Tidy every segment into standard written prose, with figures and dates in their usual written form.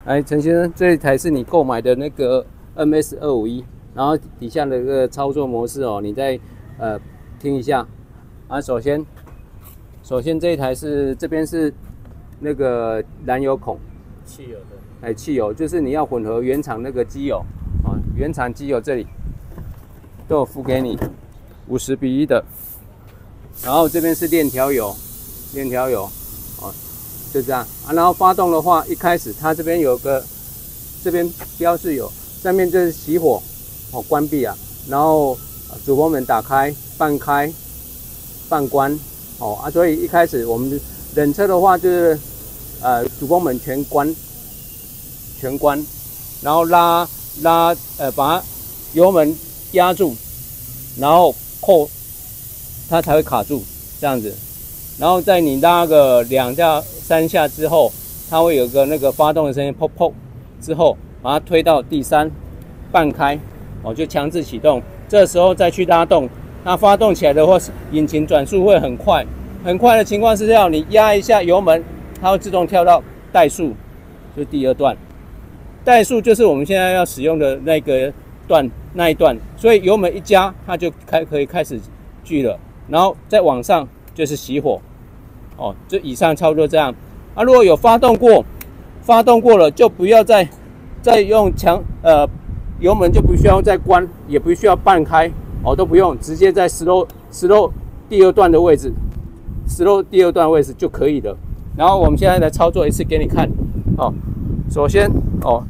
来，陈先生，这一台是你购买的那个 MS251，然后底下的这个操作模式哦，你再听一下啊。首先这一台是这边是那个燃油孔，汽油的，汽油就是你要混合原厂那个机油啊，原厂机油这里都有附给你50:1的，然后这边是链条油啊。就这样啊，然后发动的话，一开始它这边有个，这边标示有，上面就是熄火，哦，关闭啊，然后主风门打开、半开、半关，哦啊，所以一开始我们冷车的话就是主风门全关，然后把油门压住，然后扣，它才会卡住，这样子。然后在你拉个2下3下之后，它会有个那个发动的声音，砰砰之后，把它推到第3半开，哦，就强制启动。这时候再去拉动，它发动起来的话，引擎转速会很快，很快的情况是要你压一下油门，它会自动跳到怠速，就是第2段。怠速就是我们现在要使用的那一段，所以油门一加，它就可以开始聚了，然后再往上就是熄火。哦，就以上操作这样啊。如果有发动过了，就不要再用油门就不需要再关，也不需要半开哦，都不用，直接在 slow 第2段的位置 ，slow 第2段位置就可以了。然后我们现在来操作一次给你看哦。首先哦，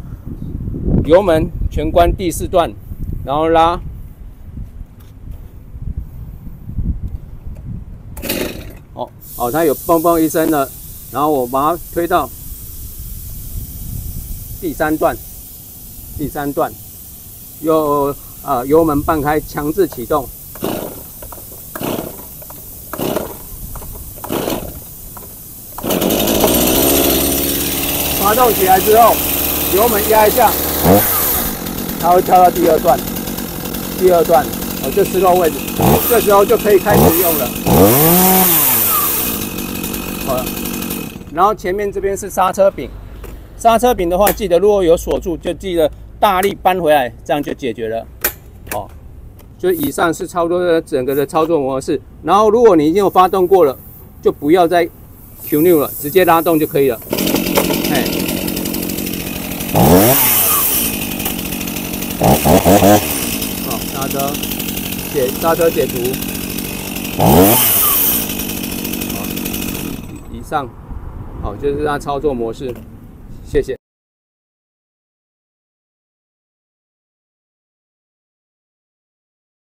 油门全关第4段，然后拉。哦，它有嘣嘣一声了，然后我把它推到第3段，油门半开，强制启动，发动起来之后，油门压一下，它会跳到第2段，哦，就slow位置，这时候就可以开始用了。然后前面这边是刹车柄，的话，记得如果有锁住，就记得大力扳回来，这样就解决了。哦，就以上是操作的整个的操作模式。然后如果你已经有发动过了，就不要再 Q new 了，直接拉动就可以了。好，刹车解除。以上，好，就是它操作模式。